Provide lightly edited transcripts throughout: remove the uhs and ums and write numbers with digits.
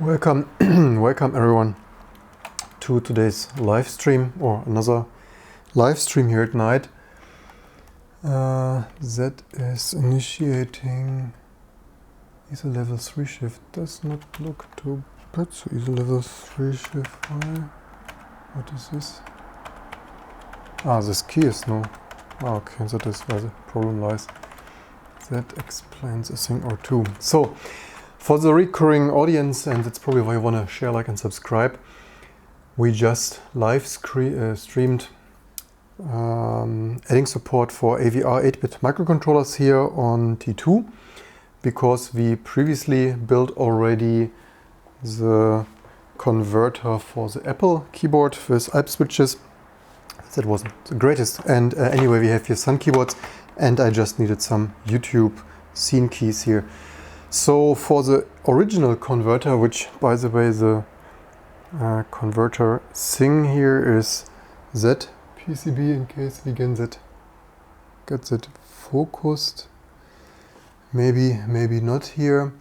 Welcome, welcome everyone to today's live stream, or another live stream here at night. That is initiating ISO level 3 shift. Does not look too bad. So ISO level 3 shift. What is this? This key is no. Okay, that is where the problem lies. That explains a thing or two. So, for the recurring audience, and that's probably why you want to share, like, and subscribe, we just live streamed adding support for AVR 8-bit microcontrollers here on T2, because we previously built already the converter for the Apple keyboard with IP switches. That wasn't the greatest. And anyway, we have here Sun keyboards, and I just needed some YouTube scene keys here. So for the original converter, which, by the way, the converter thing here is that PCB, in case we get that focused. Maybe not here.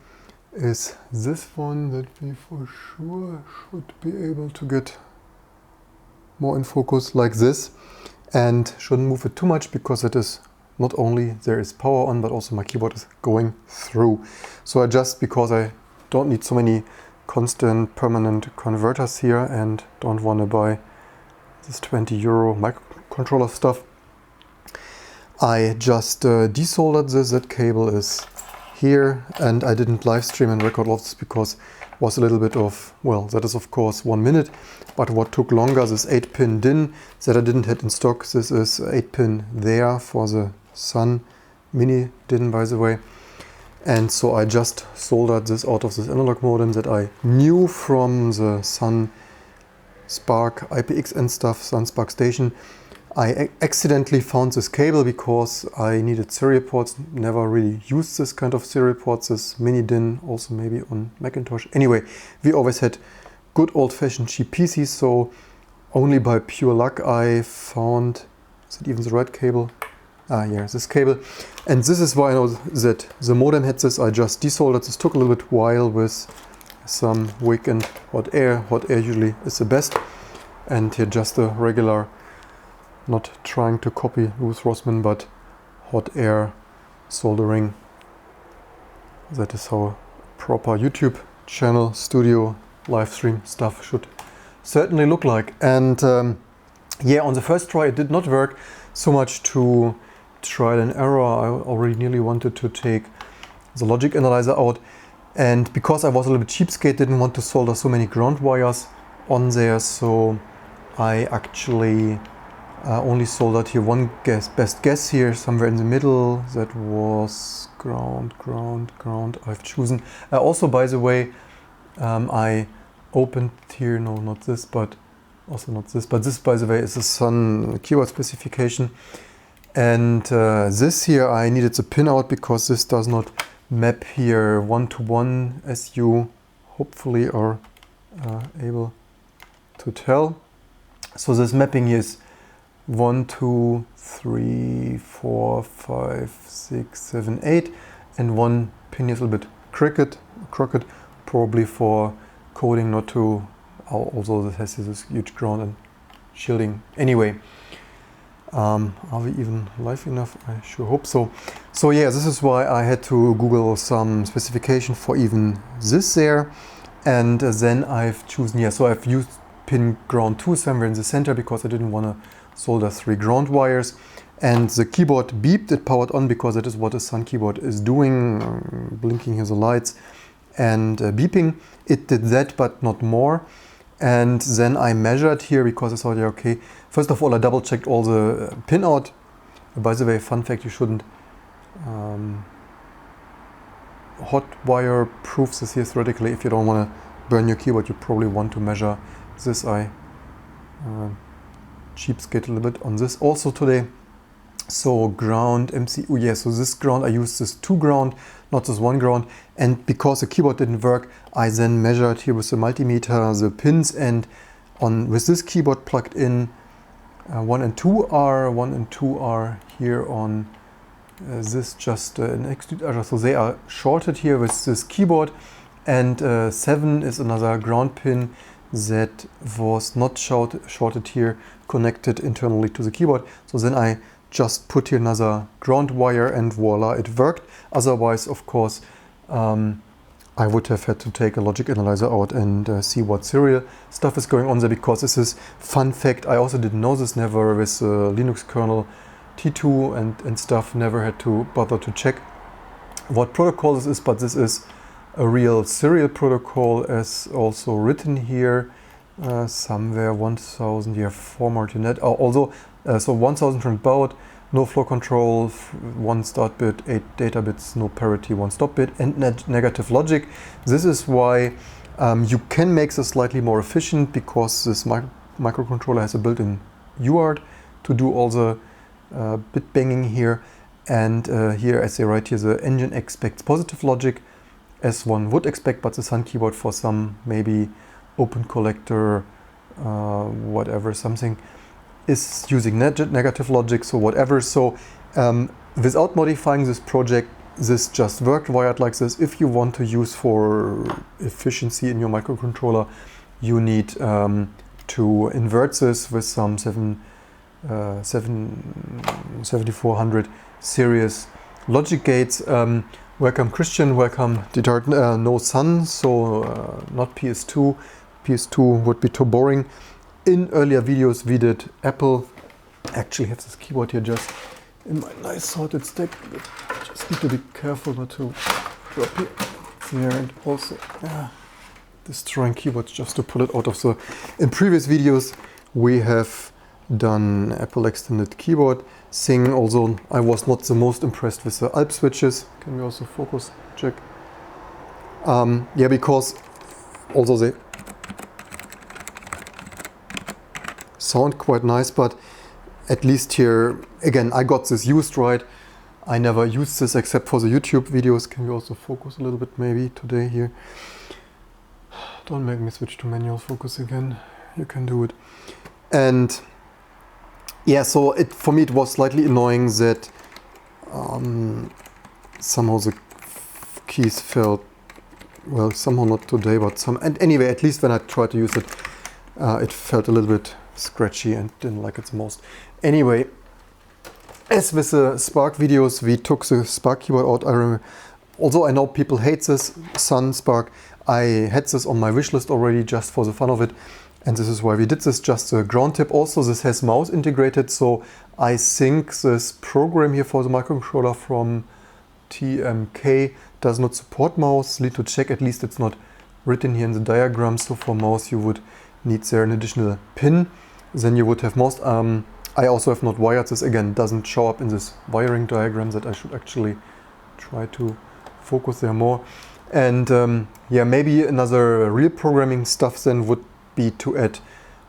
Is this one that we for sure should be able to get more in focus, like this, and shouldn't move it too much, because it is not only there is power on, but also my keyboard is going through. So because I don't need so many constant permanent converters here and don't want to buy this 20 euro microcontroller stuff, I just desoldered this. That cable is here, and I didn't live stream and record all of this because it was a little bit of, well, that is of course 1 minute, but what took longer, this 8-pin DIN that I didn't have in stock. This is 8-pin there for the Sun mini DIN, by the way. And so I just soldered this out of this analog modem that I knew from the Sun SPARC IPX and stuff, Sun SPARC station. I accidentally found this cable because I needed serial ports, never really used this kind of serial ports, this mini DIN, also maybe on Macintosh. Anyway, we always had good old-fashioned cheap PCs, so only by pure luck I found, is it even the right cable? Yeah, this cable. And this is why I know that the modem had this. I just desoldered. This took a little bit while with some wick and hot air. Hot air usually is the best. And here just a regular, not trying to copy Ruth Rossman, but hot air soldering. That is how a proper YouTube channel, studio, live stream stuff should certainly look like. And yeah, on the first try it did not work so much to trial and error. I already nearly wanted to take the logic analyzer out, and because I was a little bit cheapskate, didn't want to solder so many ground wires on there, so I actually only soldered here one best guess here, somewhere in the middle. That was ground I've chosen. Also, by the way, I opened here, no, not this, but also not this, but this, by the way, is the Sun keyboard specification. And this here, I needed the pin out because this does not map here one-to-one, as you hopefully are able to tell. So this mapping is 1, 2, 3, 4, 5, 6, 7, 8, and one pin is a little bit crooked, probably for coding, not to, although this has this huge ground and shielding. Anyway, are we even live enough? I sure hope so. So yeah, this is why I had to Google some specification for even this there, and then I've chosen, yeah, so I've used pin ground 2 somewhere in the center because I didn't want to solder 3 ground wires. And the keyboard beeped, it powered on, because that is what a Sun keyboard is doing, blinking here the lights and beeping. It did that, but not more. And then I measured here because I thought, yeah, okay. First of all, I double checked all the pin out. By the way, fun fact, you shouldn't hot wire proof this here theoretically. If you don't want to burn your keyboard, you probably want to measure this. I cheapskate a little bit on this also today. So ground, MCU, yeah, so this ground, I used this 2 ground, not this 1 ground. And because the keyboard didn't work, I then measured here with the multimeter the pins, and with this keyboard plugged in, 1 and 2 are here on this just an exclude error. So they are shorted here with this keyboard, And 7 is another ground pin that was not shorted here, connected internally to the keyboard. So then I just put here another ground wire and voila, it worked. Otherwise, of course, I would have had to take a logic analyzer out and see what serial stuff is going on there, because this is fun fact. I also didn't know this, never with Linux kernel T2 and stuff, never had to bother to check what protocol this is, but this is a real serial protocol, as also written here somewhere. 1000, yeah, 4 Martinet. Also, so 1000 baud, no flow control, 1 start bit, 8 data bits, no parity, 1 stop bit, and negative logic. This is why you can make this slightly more efficient, because this microcontroller has a built-in UART to do all the bit banging here. And here, as they write here, the engine expects positive logic, as one would expect, but the Sun keyboard, for some maybe open collector, whatever, something, is using negative logic, so whatever. So without modifying this project, this just worked wired like this. If you want to use for efficiency in your microcontroller, you need to invert this with some 7400 series logic gates. Welcome Christian, welcome Didart. No Sun, so not PS2. PS2 would be too boring. In earlier videos we did Apple. I actually have this keyboard here just in my nice sorted stack. Just need to be careful not to drop it there, and also destroying keyboards just to pull it out of the... In previous videos we have done Apple extended keyboard thing. Also, I was not the most impressed with the Alp switches. Can we also focus check? Yeah, because also they sound quite nice, but at least here, again, I got this used right. I never used this except for the YouTube videos. Can we also focus a little bit maybe today here? Don't make me switch to manual focus again. You can do it. And yeah, so for me it was slightly annoying that somehow the keys felt, well, somehow not today, but some, and anyway, at least when I tried to use it, it felt a little bit scratchy and didn't like it the most. Anyway, as with the SPARC videos, we took the SPARC keyboard out. I remember, although I know people hate this Sun SPARC, I had this on my wish list already just for the fun of it. And this is why we did this, just a ground tip. Also, this has mouse integrated, so I think this program here for the microcontroller from TMK does not support mouse. Need to check, at least it's not written here in the diagram. So for mouse you would need there an additional pin. Then you would have mouse. I also have not wired this, again, doesn't show up in this wiring diagram that I should actually try to focus there more. And yeah, maybe another real programming stuff then would be to add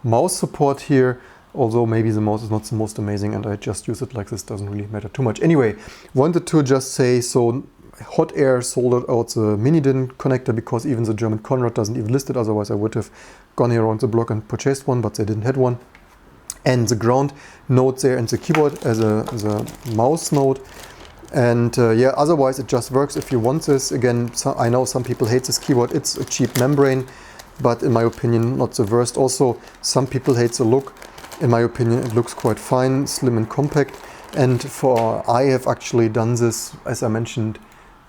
mouse support here, although maybe the mouse is not the most amazing and I just use it like this, doesn't really matter too much. Anyway, wanted to just say, so hot air soldered out the mini DIN connector, because even the German Conrad doesn't even list it, otherwise I would have gone here around the block and purchased one, but they didn't have one. And the ground node there and the keyboard as a mouse node. And yeah, otherwise it just works if you want this. Again, so I know some people hate this keyboard, it's a cheap membrane, but in my opinion not the worst. Also, some people hate the look. In my opinion it looks quite fine, slim and compact. And I have actually done this, as I mentioned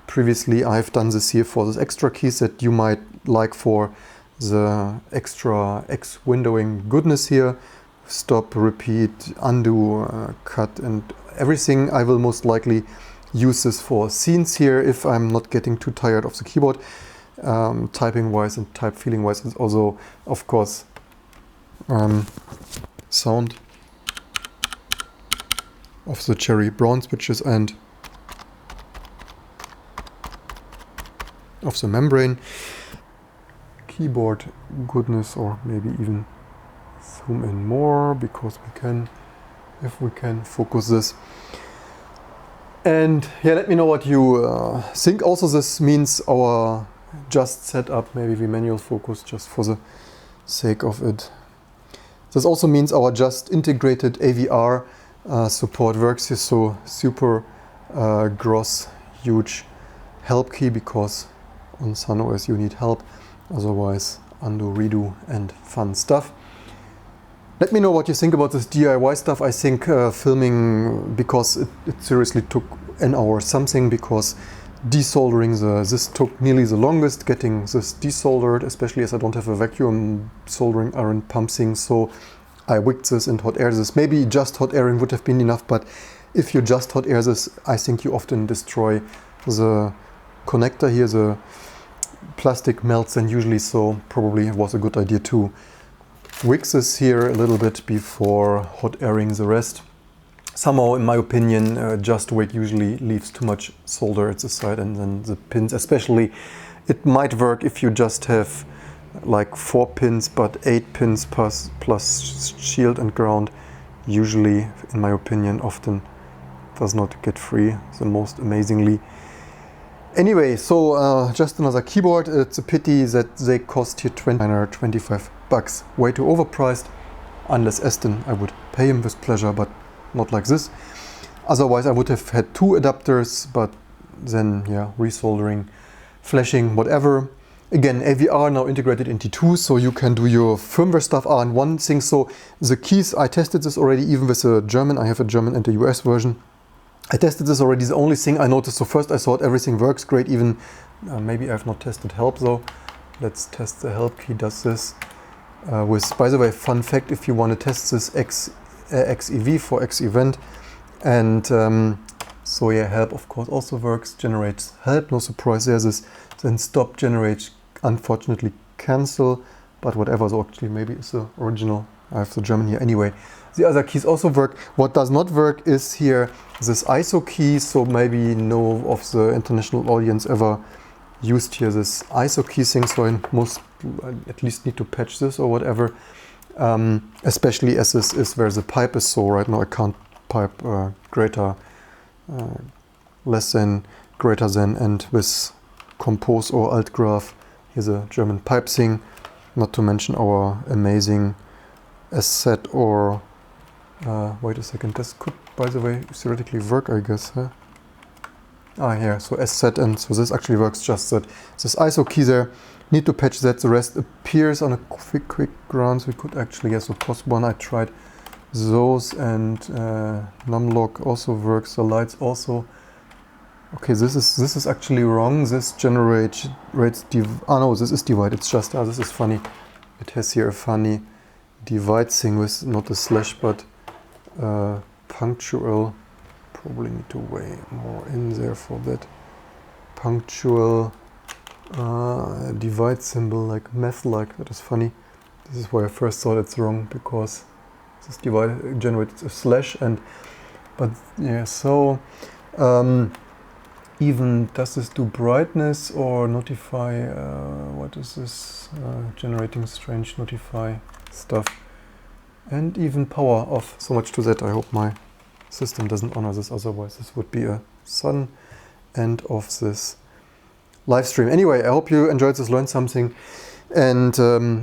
previously, I've done this here for this extra keys that you might like for the extra X windowing goodness here. Stop, repeat, undo, cut and everything. I will most likely use this for scenes here if I'm not getting too tired of the keyboard. Typing wise and type feeling wise is also, of course, sound of the cherry brown switches and of the membrane. Keyboard goodness, or maybe even zoom in more, because we can, if we can focus this. And yeah, let me know what you think. Also, this means our just set up, maybe we manual focus just for the sake of it. This also means our just integrated AVR support works here, so super gross, huge help key, because on Sun OS you need help. Otherwise, undo, redo, and fun stuff. Let me know what you think about this DIY stuff. I think filming, because it seriously took an hour something, because desoldering this took nearly the longest, getting this desoldered, especially as I don't have a vacuum soldering iron pump thing, so I wicked this and hot air this. Maybe just hot airing would have been enough, but if you just hot air this, I think you often destroy the connector here, the plastic melts and usually, so probably it was a good idea to wick this here a little bit before hot airing the rest. Somehow, in my opinion, just wick usually leaves too much solder at the side, and then the pins, especially, it might work if you just have like 4 pins, but 8 pins plus shield and ground usually, in my opinion, often does not get free the most amazingly. Anyway, so just another keyboard. It's a pity that they cost here $25 bucks. Way too overpriced. Unless Aston, I would pay him with pleasure, but not like this. Otherwise I would have had 2 adapters, but then yeah, resoldering, flashing, whatever. Again, AVR now integrated in T2, so you can do your firmware stuff. And one thing, so the keys, I tested this already, even with a German. I have a German and a US version. I tested this already. The only thing I noticed, so first I thought everything works great, even maybe I've not tested help though. Let's test the help key. Does this with, by the way, fun fact, if you want to test this XEV for X event, and so yeah, help of course also works, generates help, no surprise there. This then stop, generate, unfortunately cancel, but whatever, so actually maybe it's the original. I have the German here anyway. The other keys also work. What does not work is here this ISO key, so maybe no of the international audience ever used here this ISO key thing, so I must at least need to patch this or whatever, especially as this is where the pipe is, so right now I can't pipe greater, less than, greater than, and with compose or alt graph, here's a German pipe thing, not to mention our amazing asset or wait a second, this could, by the way, theoretically work, I guess, huh? Ah, here, so as set, and so this actually works, just that this ISO key there, need to patch that. The rest appears on a quick glance. We could actually, yes, so post one, I tried those, and numlock also works, the lights also. Okay, this is actually wrong. This generates no, this is divide. It's just this is funny. It has here a funny divide thing with not a slash but punctual. Probably need to weigh more in there for that. Punctual divide symbol, like math-like. That is funny. This is why I first thought it's wrong, because this divide generates a slash, and but yeah, so even does this do brightness or notify? What is this? Generating strange notify stuff, and even power off. So much to that. I hope my system doesn't honor this, otherwise this would be a sudden end of this live stream. Anyway, I hope you enjoyed this, learned something, and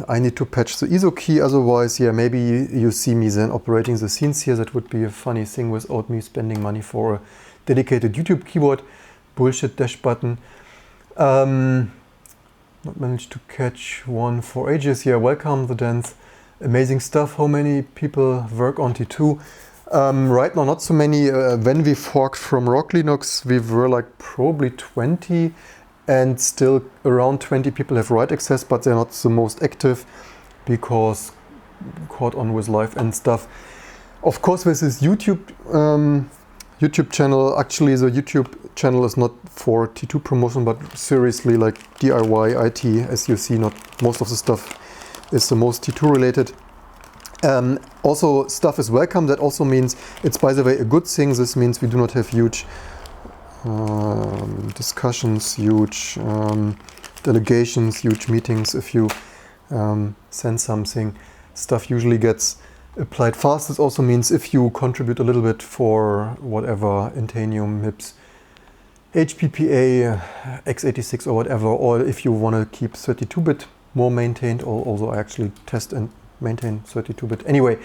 I need to patch the ISO key, otherwise, yeah, maybe you see me then operating the scenes here. That would be a funny thing without me spending money for a dedicated YouTube keyboard. Bullshit dash button. Not managed to catch one for ages. Yeah, welcome the dance. Amazing stuff. How many people work on T2? Right now, not so many. When we forked from Rock Linux, we were like probably 20, and still around 20 people have write access, but they're not the most active because caught on with live and stuff. Of course, with this YouTube channel, actually the YouTube channel is not for T2 promotion, but seriously like DIY, IT, as you see, not most of the stuff is the most T2 related. Also, stuff is welcome. That also means it's, by the way, a good thing. This means we do not have huge discussions, huge delegations, huge meetings. If you send something, stuff usually gets applied fast. This also means if you contribute a little bit for whatever, Intanium, MIPS, HPPA, x86 or whatever, or if you want to keep 32-bit more maintained, although I actually test and maintain 32-bit. Anyway,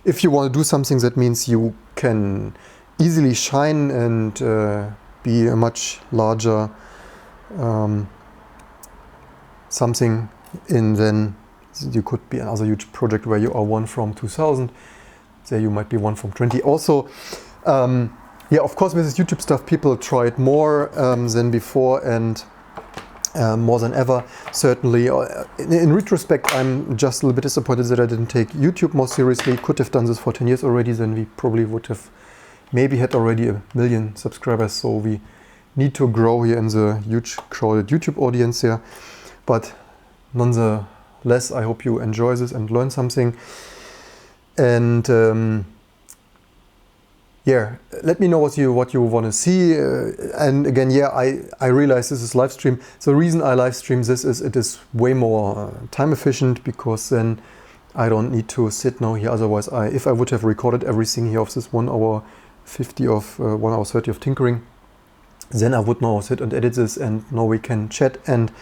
if you want to do something, that means you can easily shine and be a much larger something in, then you could be another huge project where you are one from 2000. There you might be one from 20. Also, yeah, of course, with this YouTube stuff, people try it more than before and more than ever. Certainly, in retrospect, I'm just a little bit disappointed that I didn't take YouTube more seriously. Could have done this for 10 years already, then we probably would have maybe had already 1 million subscribers. So we need to grow here in the huge crowded YouTube audience here. But nonetheless, I hope you enjoy this and learn something. And yeah, let me know what you want to see. And again, yeah, I realize this is live stream. The reason I live stream this is it is way more time efficient, because then I don't need to sit now here. Otherwise, if I would have recorded everything here of this 1 hour 50 of 1 hour 30 of tinkering, then I would now sit and edit this, and now we can chat and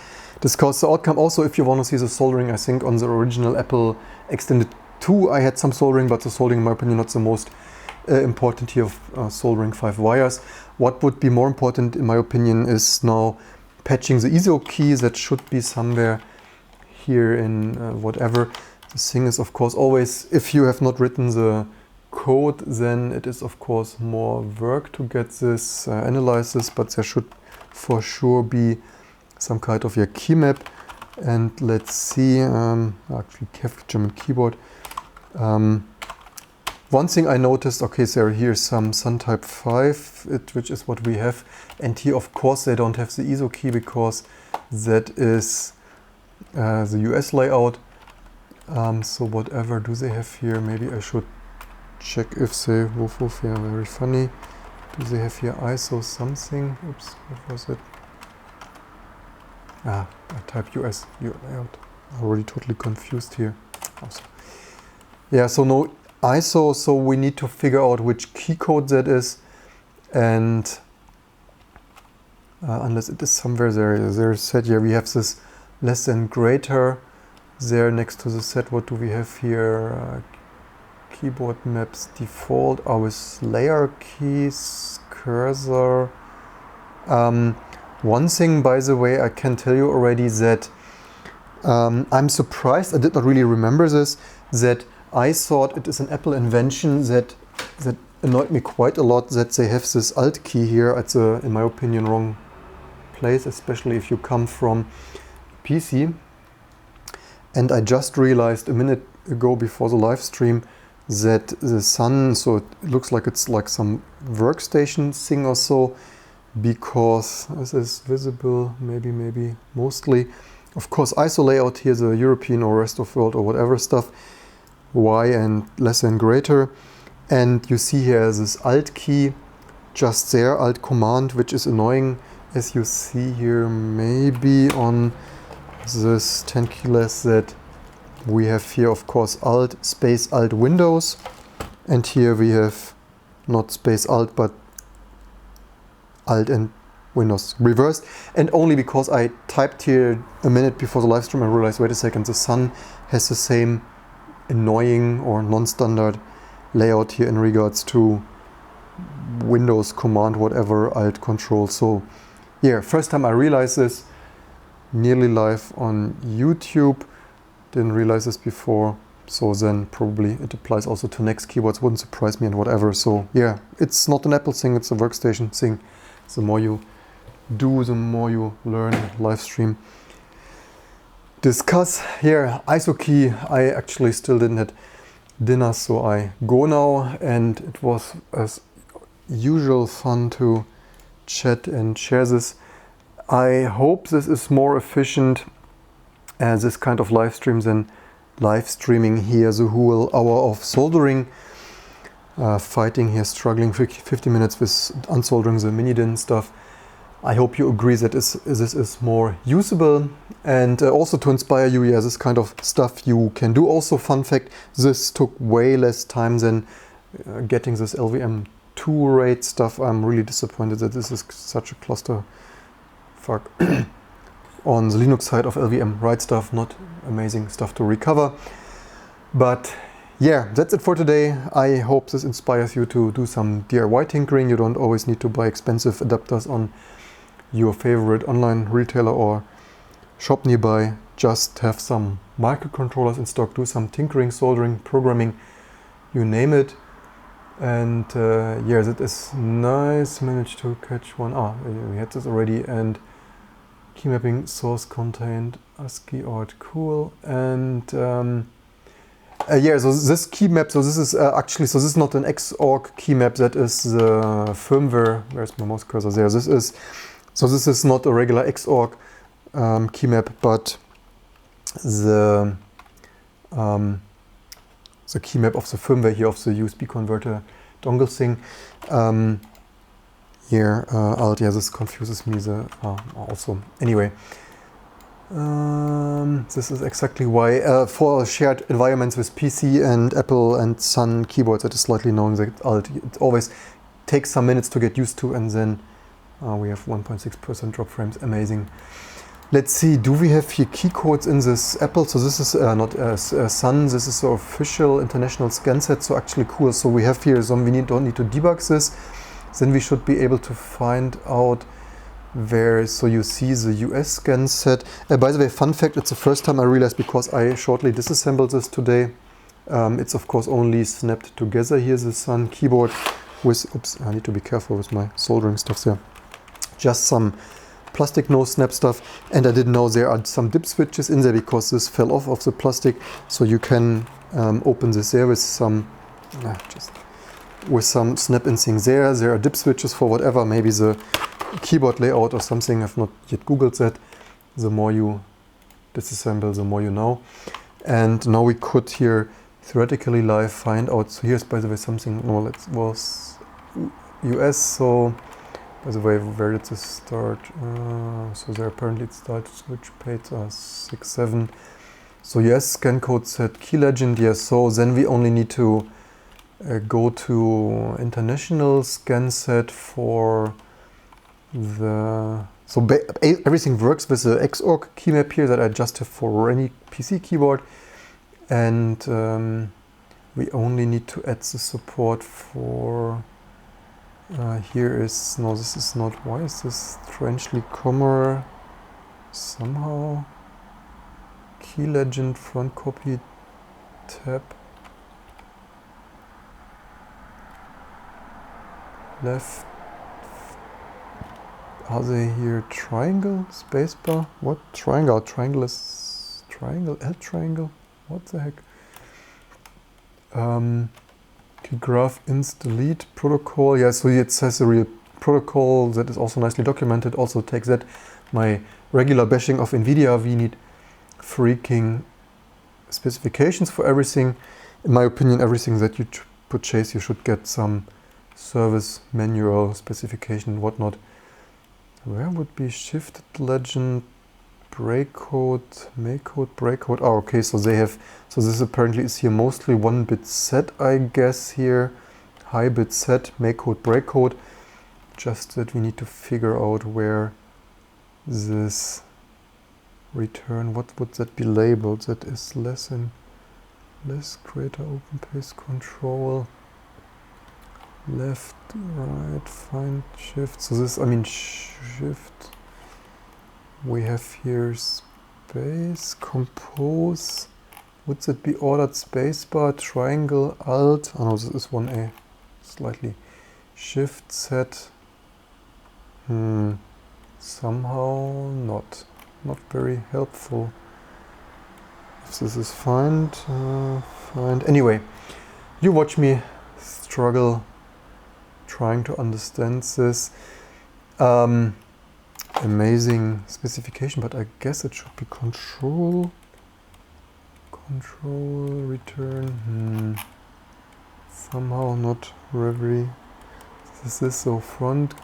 discuss the outcome. Also, if you want to see the soldering, I think on the original Apple Extended 2 I had some soldering, but the soldering in my opinion not the most important here of soldering 5 wires. What would be more important in my opinion is now patching the ISO key. That should be somewhere here in whatever. The thing is, of course, always if you have not written the code, then it is of course more work to get this analysis, but there should for sure be some kind of key map. And let's see, actually German keyboard. One thing I noticed, okay, so here's some Sun Type 5, which is what we have. And here, of course, they don't have the ISO key because that is the US layout. So whatever do they have here? Maybe I should check if they, woof, yeah, very funny. Do they have here ISO something? Oops, what was it? I typed US layout. Already totally confused here. Also. Yeah, so no ISO, so we need to figure out which key code that is, and unless it is somewhere there set here, we have this less than greater there next to the set. What do we have here? Keyboard maps default, with layer keys, cursor. One thing, by the way, I can tell you already that I'm surprised, I did not really remember this, that I thought it is an Apple invention that annoyed me quite a lot, that they have this Alt key here at the, in my opinion, wrong place, especially if you come from PC. And I just realized a minute ago before the live stream that the Sun, so it looks like it's like some workstation thing or so, because this is visible, maybe mostly. Of course, ISO layout here, the European or rest of world or whatever stuff. Y and less than greater, and you see here this Alt key just there, Alt Command, which is annoying, as you see here maybe on this 10 key less, that we have here of course Alt space Alt Windows, and here we have not space Alt but Alt and Windows reversed. And only because I typed here a minute before the live stream I realized, wait a second, the Sun has the same annoying or non-standard layout here in regards to Windows command whatever Alt Control. So yeah, first time I realized this, nearly live on YouTube, didn't realize this before, so then probably it applies also to next keyboards, wouldn't surprise me and whatever. So yeah, it's not an Apple thing, it's a workstation thing. The more you do, the more you learn. Live stream discuss here. ISO key, I actually still didn't have dinner, so I go now, and it was as usual fun to chat and share this. I hope this is more efficient as this kind of live stream than live streaming here the whole hour of soldering, fighting here, struggling for 50 minutes with unsoldering the mini-din stuff. I hope you agree that this is more usable, and also to inspire you, yeah, this kind of stuff you can do. Also, fun fact, this took way less time than getting this LVM2 RAID stuff. I'm really disappointed that this is such a cluster fuck on the Linux side of LVM RAID stuff, not amazing stuff to recover. But yeah, that's it for today. I hope this inspires you to do some DIY tinkering. You don't always need to buy expensive adapters on your favorite online retailer or shop nearby. just have some microcontrollers in stock, do some tinkering, soldering, programming, you name it. And yeah, that is nice. Managed to catch one. We had this already. And key mapping source contained ASCII art, cool. And yeah, so this key map, so this is actually, so this is not an XORG key map, that is the firmware. Where's my mouse cursor? There. This is not a regular XORG key map, but the key map of the firmware here of the USB converter dongle thing. Here, yeah, this confuses me. Also, anyway, this is exactly why for shared environments with PC and Apple and Sun keyboards, it is slightly known that it always takes some minutes to get used to, and then we have 1.6% drop frames. Amazing. Let's see, do we have here key codes in this Apple? So this is not Sun, this is the official international scan set, so actually cool. So we have here some, don't need to debug this. Then we should be able to find out where, so you see the US scan set. By the way, fun fact, it's the first time I realized, because I shortly disassembled this today. It's of course only snapped together here, the Sun keyboard with, oops, I need to be careful with my soldering stuff there. Just some plastic no snap stuff, and I didn't know there are some dip switches in there because this fell off of the plastic, so you can open this there with some snap-in things there. There are dip switches for whatever, maybe the keyboard layout or something. I've not yet googled that. The more you disassemble, the more you know. And now we could here theoretically live find out. So here's, by the way, something, no, it was US, so by the way, where did this start? So there apparently it started, which page 6, 7. So yes, scan code set key legend, yes. So then we only need to go to international scan set for the, so everything works with the XORG key map here that I just have for any PC keyboard. And we only need to add the support for here is, no, this is not, why is this strangely comma somehow? Key legend front copy tab. Left. Are they here triangle, spacebar? What triangle? Triangle is triangle, L triangle? What the heck? Graph inst delete protocol. Yeah, so it says a real protocol that is also nicely documented. Also takes that, my regular bashing of NVIDIA, we need freaking specifications for everything. In my opinion, everything that you purchase, you should get some service manual specification, whatnot. Where would be shifted legend, breakcode, make code, breakcode? Oh, okay, so they have, so this apparently is here mostly 1-bit set, I guess here. High bit set, make code, breakcode. Just that we need to figure out where this return, what would that be labeled? That is less greater open paste control. Left, right, find, shift. So this, I mean, shift. We have here space, compose. Would that be ordered spacebar, triangle, alt? Oh no, this is 1A. Slightly. Shift, set. Somehow not very helpful. If this is find. Anyway, you watch me struggle trying to understand this. Amazing specification, but I guess it should be control return. Somehow not very. This is so front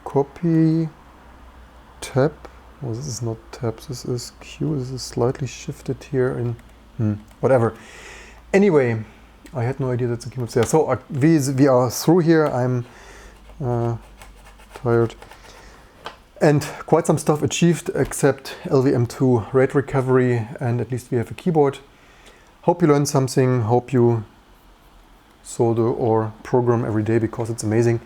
copy tab. Oh, this is not tab. This is Q. This is slightly shifted here in whatever. Anyway, I had no idea that the keyboard's there. So we are through here. I'm tired. And quite some stuff achieved, except LVM2 RAID recovery, and at least we have a keyboard. Hope you learned something. Hope you solder or program every day, because it's amazing.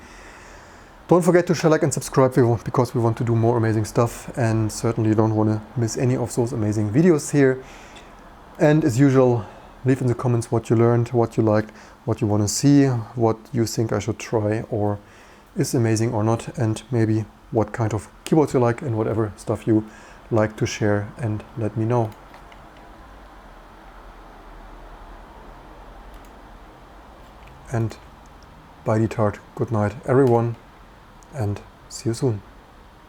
Don't forget to share, like and subscribe because we want to do more amazing stuff, and certainly you don't want to miss any of those amazing videos here. And as usual, leave in the comments what you learned, what you liked, what you want to see, what you think I should try or is amazing or not, and maybe what kind of keyboards you like and whatever stuff you like to share, and let me know. And bye, Tart. Good night, everyone, and see you soon.